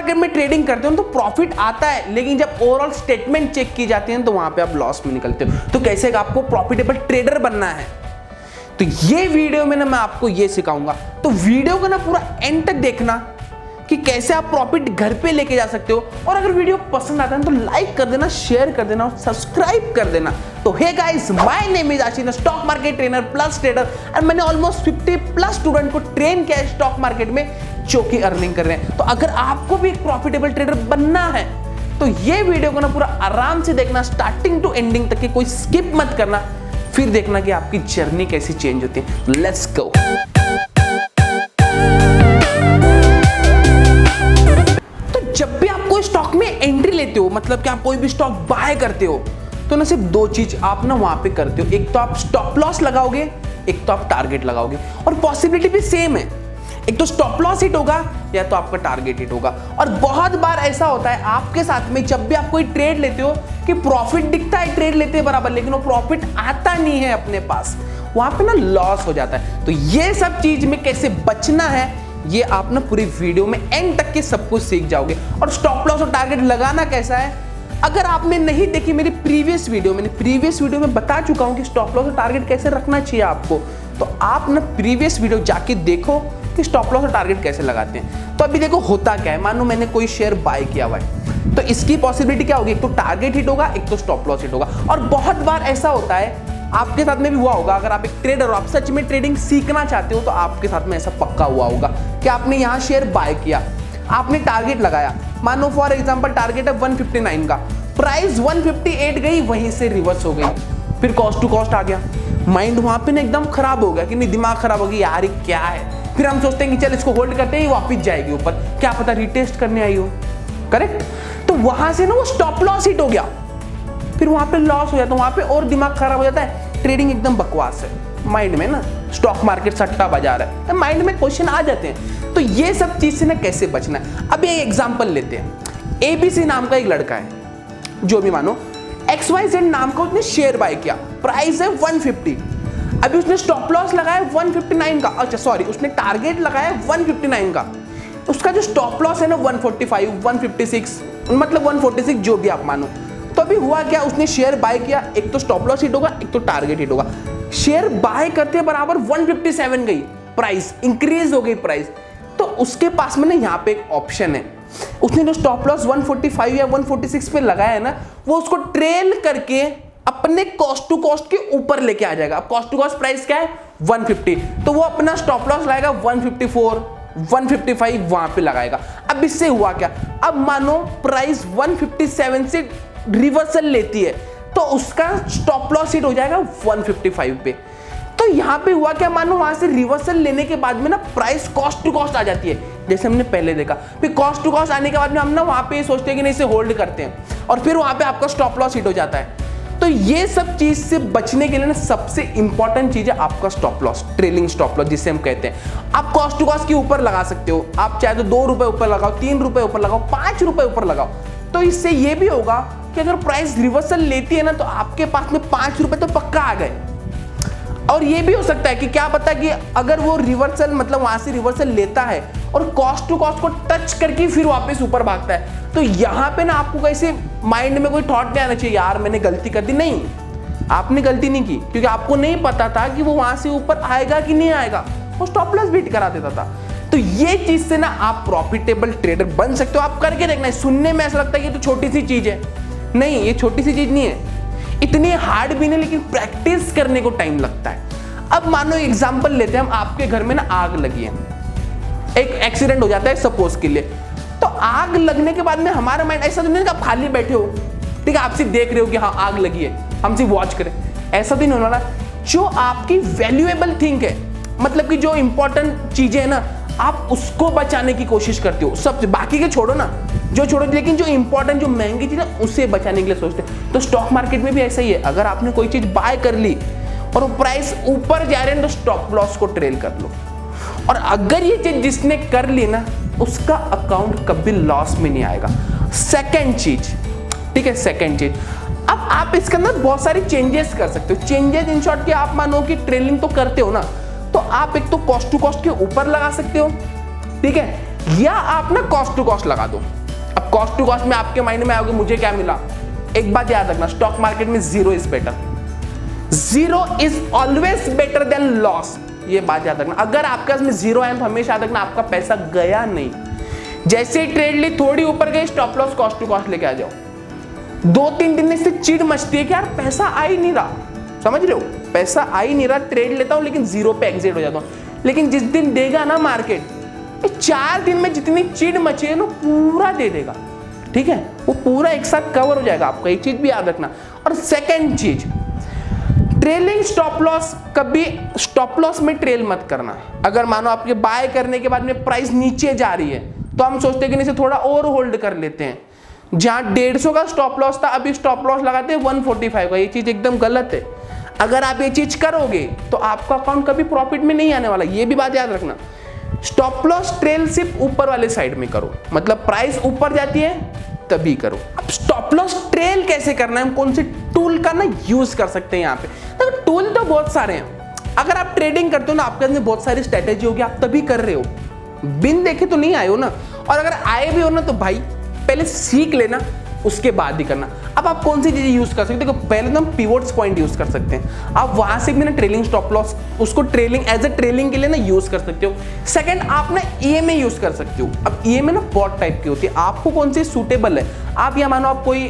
Market में trading करते हो तो प्रॉफिट आता है, लेकिन जब ओवरऑल स्टेटमेंट चेक की जाती है तो वहां पे आप लॉस में निकलते हो। तो कैसे आपको प्रॉफिटेबल ट्रेडर बनना है, तो ये वीडियो में ना मैं आपको ये सिखाऊंगा। तो वीडियो को ना पूरा एंड तक देखना कि कैसे आप प्रॉफिट घर पे लेके जा सकते हो। और अगर वीडियो पसंद आता है तो लाइक कर देना, शेयर कर देना और सब्सक्राइब कर देना। तो hey guys, my name is Ashish, stock market trainer plus trader, और मैंने ऑलमोस्ट 50 प्लस स्टूडेंट को ट्रेन किया है स्टॉक मार्केट में जो कि अर्निंग कर रहे हैं। तो अगर आपको भी एक प्रॉफिटेबल ट्रेडर बनना है तो ये वीडियो को ना पूरा आराम से देखना, स्टार्टिंग टू एंडिंग तक, कोई स्किप मत करना, फिर देखना कि आपकी जर्नी कैसी चेंज होती है। Let's go. तो जब भी आप कोई स्टॉक में एंट्री लेते हो, मतलब कि आप कोई भी स्टॉक बाय करते हो, तो ना सिर्फ दो चीज आप ना वहां पे करते हो। एक तो आप स्टॉप लॉस लगाओगे, एक तो आप टारगेट लगाओगे, और पॉसिबिलिटी भी सेम है। एक तो स्टॉप लॉस हिट होगा या तो आपका टारगेट हिट होगा। और बहुत बार ऐसा होता है आपके साथ में, जब भी आप कोई ट्रेड लेते हो कि प्रॉफिट दिखता है, ट्रेड लेते हैं बराबर, लेकिन वो प्रॉफिट आता नहीं है अपने पास, वहां पे ना लॉस हो जाता है। तो ये सब चीज में कैसे बचना है, ये आप ना पूरी वीडियो में एंड तक के सब कुछ सीख जाओगे। और स्टॉप लॉस और टारगेट लगाना कैसा है, अगर आपने नहीं देखी मेरी प्रीवियस वीडियो में बता चुका हूं कि स्टॉप लॉस और टारगेट कैसे रखना चाहिए आपको। तो आप ना प्रीवियस वीडियो जाके देखो कि स्टॉप लॉस और टारगेट कैसे लगाते हैं। तो अभी देखो होता क्या है, मानो मैंने कोई शेयर बाय किया हुआ है, तो इसकी पॉसिबिलिटी क्या होगी, एक तो टारगेट हिट होगा, एक तो स्टॉप लॉस हिट होगा। और बहुत बार ऐसा होता है, आपके साथ में भी हुआ होगा, अगर आप एक ट्रेडर हो, आप सच में ट्रेडिंग सीखना चाहते हो, तो आपके साथ में ऐसा पक्का हुआ होगा कि आपने यहाँ शेयर बाय किया, आपने टारगेट लगाया, मानो फॉर एग्जांपल टारगेट है 159 का, प्राइस 158 गई, वहीं से रिवर्स हो गई, फिर कॉस्ट टू कॉस्ट आ गया। माइंड वहां पे ना एकदम खराब हो गया कि नहीं, दिमाग खराब हो गया, यार ये क्या है। फिर हम सोचते हैं कि चल इसको होल्ड करते हैं, वापस जाएगी ऊपर, क्या पता रीटेस्ट करने आई हो, करेक्ट। तो वहां से ना वो स्टॉप लॉस हिट हो गया, फिर वहां पे लॉस हो जाता है, वहां पे और दिमाग खराब हो जाता है। ट्रेडिंग एकदम बकवास है, माइंड में ना स्टॉक मार्केट सट्टा बाजार है, माइंड में क्वेश्चन आ जाते हैं। तो ये सब चीज से ना कैसे बचना है, अब ये एग्जांपल लेते हैं। एबीसी नाम का एक लड़का है, जो भी मानो XYZ नाम का, उसने शेयर बाय किया, प्राइस है 150, अभी उसने स्टॉप लॉस लगाया 159 का, अच्छा सॉरी, उसने टारगेट लगाया 159 का, उसका जो स्टॉप लॉस है ना 145, 156, मतलब 146, जो भी आप मानो। तो अभी हुआ क्या, उसने शेयर बाय किया, एक तो स्टॉप लॉस हिट होगा, एक तो टारगेट हिट होगा। शेयर बाय करते बराबर 157 गई, प्राइस इंक्रीज हो गई प्राइस। तो उसके पास में ना यहाँ पे एक ऑप्शन है, उसने जो स्टॉप लॉस 145 या 146 पे लगाया है ना, वो उसको ट्रेल करके अपने कॉस्ट टू कॉस्ट के ऊपर लेके आ जाएगा। अब कॉस्ट टू कॉस्ट प्राइस क्या है 150, तो वो अपना स्टॉप लॉस लाएगा 154, 155 वहां पे लगाएगा। अब इससे हुआ क्या, अब मानो प्राइस 157 से रिवर्सल लेती है, तो उसका स्टॉप लॉस हिट हो जाएगा 155 पे। तो यहाँ पे हुआ क्या, मानो वहां से रिवर्सल लेने के बाद में ना प्राइस कॉस्ट टू कॉस्ट आ जाती है, जैसे हमने पहले देखा। फिर कॉस्ट टू कॉस्ट आने के बाद में हम ना वहां पे सोचते हैं कि नहीं, इसे होल्ड करते हैं, और फिर वहां पे आपका स्टॉप लॉस हिट हो जाता है। तो ये सब चीज से बचने के लिए ना सबसे इंपॉर्टेंट चीज है आपका stop loss, trailing stop loss जिसे हम कहते हैं। आप कॉस्ट टू कॉस्ट के ऊपर लगा सकते हो, आप चाहे तो 2 रुपए ऊपर लगाओ, 3 रुपए ऊपर लगाओ, 5 रुपए ऊपर लगाओ। तो इससे ये भी होगा कि अगर प्राइस रिवर्सल लेती है ना, तो आपके पास में 5 रुपए तो पक्का आ गए। और ये भी हो सकता है कि क्या पता कि अगर वो रिवर्सल, मतलब वहां से रिवर्सल लेता है और कॉस्ट टू कॉस्ट को टच करके फिर वापस ऊपर भागता है, तो यहाँ पे ना आपको कैसे माइंड में कोई थॉट नहीं आना चाहिए, यार मैंने गलती कर दी। नहीं, आपने गलती नहीं की, क्योंकि आपको नहीं पता था कि वो वहां से ऊपर आएगा कि नहीं आएगा, वो स्टॉप लॉस बीट करा देता था। तो ये चीज से ना आप प्रॉफिटेबल ट्रेडर बन सकते हो। आप करके देखना, सुनने में ऐसा लगता है कि तो छोटी सी चीज है, नहीं ये छोटी सी चीज नहीं है, इतनी हार्ड भी नहीं, लेकिन प्रैक्टिस करने को टाइम लगता है। अब मानो एग्जांपल लेते हैं हम, आपके घर में ना आग लगी है, एक एक्सीडेंट हो जाता है सपोज के लिए। तो आग लगने के बाद में हमारा माइंड ऐसा तो नहीं कि आप खाली बैठे हो, ठीक है, आप सिर्फ देख रहे हो कि हाँ आग लगी है, हम सिर्फ वॉच करें, ऐसा तो नहीं होना ना। जो आपकी वैल्यूएबल थिंग है, मतलब कि जो इंपॉर्टेंट चीजें है ना, आप उसको बचाने की कोशिश करते हो। सब बाकी के छोड़ो ना, जो छोड़ो, लेकिन जो इंपॉर्टेंट, जो महंगी चीज है उसे बचाने के लिए सोचते हैं। तो स्टॉक मार्केट में भी ऐसा ही है, अगर आपने कोई चीज बाय कर ली और वो प्राइस ऊपर जा रहे हैं, तो स्टॉप लॉस को ट्रेल कर लो। और अगर ये चीज जिसने कर ली ना, उसका अकाउंट कभी लॉस में नहीं आएगा। सेकंड चीज, ठीक है, सेकंड चीज, अब आप इसके अंदर बहुत सारी चेंजेस कर सकते हो। चेंजेस इन शॉर्ट कि आप मानो कि ट्रेलिंग तो करते हो ना, तो आप एक तो कॉस्ट टू कॉस्ट के ऊपर लगा सकते हो, ठीक है, या आप ना कॉस्ट टू कॉस्ट लगा दो। कॉस्ट टू कॉस्ट में आपके माइंड में आओगे मुझे क्या मिला, एक बात याद रखना, स्टॉक मार्केट में zero is better, zero is always better than loss, ये बात याद रखना। अगर आपके पास में जीरो है तो हमेशा याद रखना आपका पैसा गया नहीं। जैसे ही ट्रेड ली थोड़ी ऊपर गई, stop loss cost to cost लेके आ जाओ। 2-3 दिन से चिढ़ मचती है कि यार पैसा आ ही नहीं रहा, समझ रहे हो, पैसा आ ही नहीं रहा, ट्रेड लेता हूं लेकिन जीरो पे एग्जिट हो जाता हूं। लेकिन जिस दिन देगा ना मार्केट, 4 दिन में जितनी चिढ़ मची है ना पूरा दे देगा, ठीक है, वो पूरा एक साथ कवर हो जाएगा आपका, एक चीज भी याद रखना। और सेकेंड चीज, ट्रेलिंग स्टॉप लॉस, कभी स्टॉप लॉस में ट्रेल मत करना। अगर मानो आपके बाय करने के बाद में प्राइस नीचे जा रही है तो हम सोचते हैं कि इसे थोड़ा और होल्ड कर लेते हैं। जहां 150 का स्टॉप लॉस था अभी स्टॉप लॉस लगाते हैं 145 का, ये चीज एकदम गलत है। अगर आप ये चीज करोगे तो आपका अकाउंट कभी प्रॉफिट में नहीं आने वाला, ये भी बात याद रखना। स्टॉप लॉस ट्रेल सिर्फ ऊपर वाले साइड में करो, मतलब प्राइस ऊपर जाती है तभी करो। अब स्टॉप लॉस ट्रेल कैसे करना है, हम कौन से टूल का ना यूज कर सकते हैं यहाँ पे, तो टूल तो बहुत सारे हैं। अगर आप ट्रेडिंग करते हो ना, आपके अंदर बहुत सारी स्ट्रेटेजी होगी, आप तभी कर रहे हो, बिन देखे तो नहीं आए हो ना। और अगर आए भी हो ना तो भाई पहले सीख लेना, उसके बाद ही करना। अब आप कौन सी चीजें यूज कर सकते हो, पहले तो हम पिवोट्स पॉइंट यूज कर सकते हैं, आप वहां से भी ना ट्रेलिंग स्टॉप लॉस उसको ट्रेलिंग एज ए ट्रेलिंग के लिए ना यूज कर सकते हो। सेकंड, आप ना ईएमए यूज कर सकते हो। अब ईएमए ना बहुत टाइप की होती है, आपको कौन सी सूटेबल है। आप या मानो आप कोई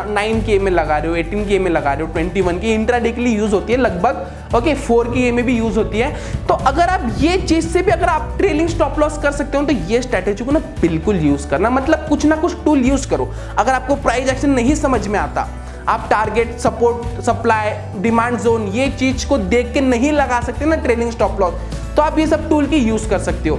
9 की ईएमए लगा रहे हो, 18 की ईएमए लगा रहे हो, 21 की इंट्राडे के लिए यूज होती है लगभग, ओके 4 की ईएमए भी यूज होती है। तो अगर आप ये चीज से भी अगर आप ट्रेलिंग स्टॉप लॉस कर सकते हो तो ये स्ट्रेटेजी को ना बिल्कुल यूज करना, मतलब कुछ ना कुछ टूल यूज करो। अगर आपको प्राइस एक्शन नहीं समझ में आता, आप target, support, supply, demand zone ये चीज को देख के नहीं लगा सकते ना ट्रेलिंग स्टॉप लॉस, तो आप ये सब टूल की यूज कर सकते हो।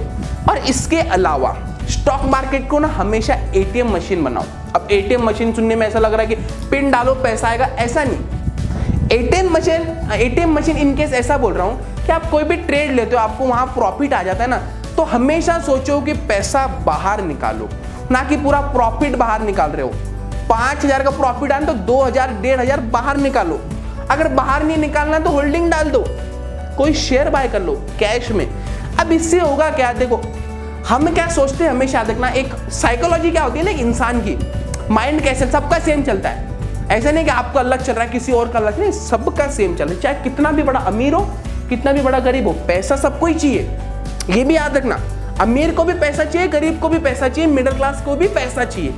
और इसके अलावा स्टॉक मार्केट को ना हमेशा एटीएम मशीन बनाओ। अब एटीएम मशीन सुनने में ऐसा लग रहा है कि पिन डालो पैसा आएगा, ऐसा नहीं। एटीएम मशीन इन केस ऐसा बोल रहा हूं कि आप कोई भी ट्रेड लेते हो, आपको वहां प्रॉफिट आ जाता है ना, तो हमेशा सोचो कि पैसा बाहर निकालो, ना कि पूरा प्रॉफिट बाहर निकाल रहे हो। 5,000 का प्रॉफिट आने तो 2,000 1,500 बाहर निकालो। अगर बाहर नहीं निकालना तो होल्डिंग डाल दो, कोई शेयर बाय कर लो कैश में। अब इससे होगा क्या, देखो हम क्या सोचते हैं हमेशा देखना, एक साइकोलॉजी क्या होती है ना इंसान की, माइंड कैसे सबका सेम चलता है। ऐसा नहीं कि आपका अलग चल रहा है किसी और का अलग, नहीं, सबका सेम चल रहा है। चाहे कितना भी बड़ा अमीर हो, कितना भी बड़ा गरीब हो, पैसा सबको ही चाहिए, ये भी याद रखना। अमीर को भी पैसा चाहिए, गरीब को भी पैसा चाहिए, मिडिल क्लास को भी पैसा चाहिए।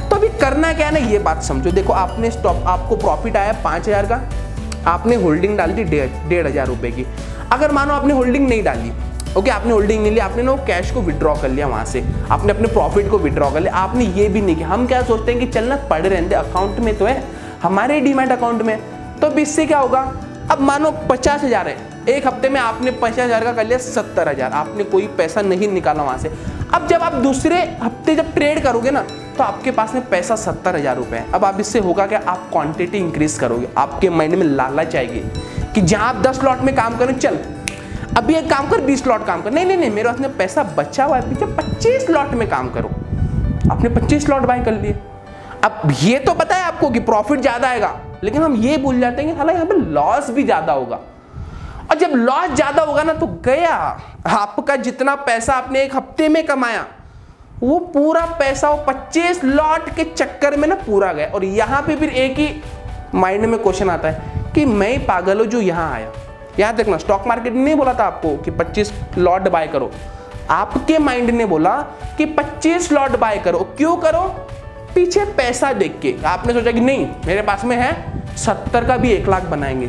तो अभी करना क्या है ना, ये बात समझो। देखो आपने स्टॉप, आपको प्रॉफिट आया 5,000 का, आपने होल्डिंग डाल दी 1,500 रुपए की। अगर मानो आपने होल्डिंग नहीं डाली, ओके आपने होल्डिंग नहीं ली, आपने ना कैश को विड्रॉ कर लिया वहां से, आपने अपने प्रॉफिट को विड्रॉ कर लिया, आपने ये भी नहीं किया। हम क्या सोचते हैं कि चलना पड़े रहते, अकाउंट में तो है, हमारे डीमैट अकाउंट में। तो अब इससे क्या होगा, अब मानो 50,000 है, एक हफ्ते में आपने 50,000 का कर लिया 70,000, आपने कोई पैसा नहीं निकाला वहां से। अब जब आप दूसरे हफ्ते जब ट्रेड करोगे ना, तो आपके पास में पैसा 70,000 रुपए है। अब आप इससे होगा क्या, आप क्वांटिटी इंक्रीज करोगे, आपके माइंड में लालच आएगी कि जहां आप 10 लॉट में काम करें, चल अभी एक काम कर 20 लॉट काम कर, नहीं मेरे पास में पैसा बचा हुआ है, पीछे 25 लॉट में काम करो। आपने 25 लॉट बाय कर लिए। अब ये तो पता है आपको कि प्रॉफिट ज्यादा आएगा, लेकिन हम ये भूल जाते हैं कि हालांकि यहाँ पे लॉस भी ज्यादा होगा। और जब लॉस ज्यादा होगा ना, तो गया आपका जितना पैसा आपने एक हफ्ते में कमाया, वो पूरा पैसा वो 25 लॉट के चक्कर में ना पूरा गया। और यहां पे फिर एक ही माइंड में क्वेश्चन आता है कि मैं पागल हूं जो यहां आया। याद रखना, स्टॉक मार्केट ने नहीं बोला था आपको कि 25 लॉट बाय करो, आपके माइंड ने बोला कि 25 लॉट बाय करो। क्यों करो, पीछे पैसा देख के। आपने सोचा कि नहीं मेरे पास में है 70 का भी 1 लाख बनाएंगे,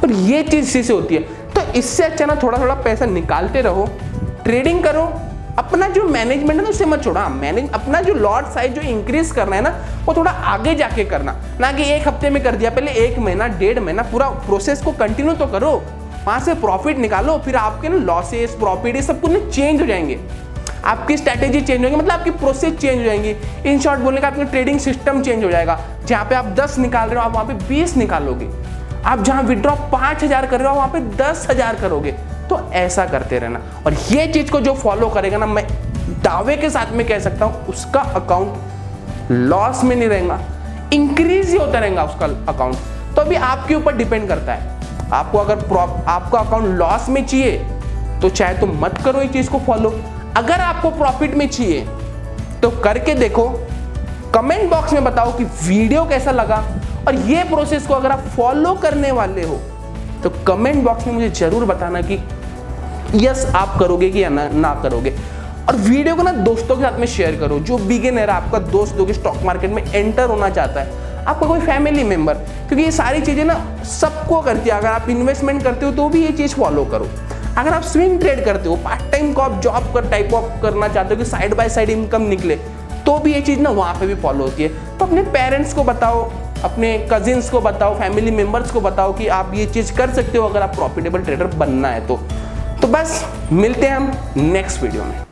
पर ये चीज इसी से होती है। तो इससे अच्छा ना थोड़ा थोड़ा पैसा निकालते रहो, ट्रेडिंग करो, अपना जो मैनेजमेंट है ना उससे मत छोड़ा। मैनेज अपना जो लॉट साइज जो इंक्रीज करना है ना, वो थोड़ा आगे जाके करना, ना कि एक हफ्ते में कर दिया। पहले 1 महीना 1.5 महीना पूरा प्रोसेस को कंटिन्यू तो करो, वहां से प्रॉफिट निकालो, फिर आपके ना लॉसेस प्रॉफिट ये सब कुछ चेंज हो जाएंगे, आपकी स्ट्रैटेजी चेंज होगी, मतलब आपकी प्रोसेस चेंज हो जाएंगी। इन शॉर्ट बोलने का आपका ट्रेडिंग सिस्टम चेंज हो जाएगा। जहां पे आप 10 निकाल रहे हो, आप वहां पे 20 निकालोगे। आप जहां विड्रॉ 5,000 कर रहे हो, वहां पे 10,000 करोगे। तो ऐसा करते रहना, और ये चीज को जो फॉलो करेगा ना, मैं दावे के साथ में कह सकता हूं उसका अकाउंट लॉस में नहीं रहेगा, इंक्रीज ही होता रहेगा उसका अकाउंट। तो अभी आपके ऊपर डिपेंड करता है, आपको अगर आपका अकाउंट लॉस में चाहिए तो चाहे तो मत करो ये चीज को फॉलो। अगर आपको प्रॉफिट में चाहिए तो करके देखो, कमेंट बॉक्स में बताओ कि वीडियो कैसा लगा, और ये प्रोसेस को अगर आप फॉलो करने वाले हो तो कमेंट बॉक्स में मुझे जरूर बताना कि यस आप करोगे कि या ना करोगे। और वीडियो को ना दोस्तों के साथ में शेयर करो, जो बिगिनर है, आपका दोस्त जो कि स्टॉक मार्केट में एंटर होना चाहता है, आपका कोई फैमिली मेंबर, क्योंकि ये सारी चीजें ना सबको करती है। अगर आप इन्वेस्टमेंट करते हो तो भी ये चीज फॉलो करो। अगर आप स्विंग ट्रेड करते हो, पार्ट टाइम को आप जॉब कर टाइप ऑफ करना चाहते हो कि साइड बाय साइड इनकम निकले, तो भी ये चीज ना वहां पे भी फॉलो होती है। तो अपने पेरेंट्स को बताओ, अपने कजिन्स को बताओ, फैमिली मेंबर्स को बताओ कि आप ये चीज कर सकते हो अगर आप प्रॉफिटेबल ट्रेडर बनना है तो बस मिलते हैं हम नेक्स्ट वीडियो में।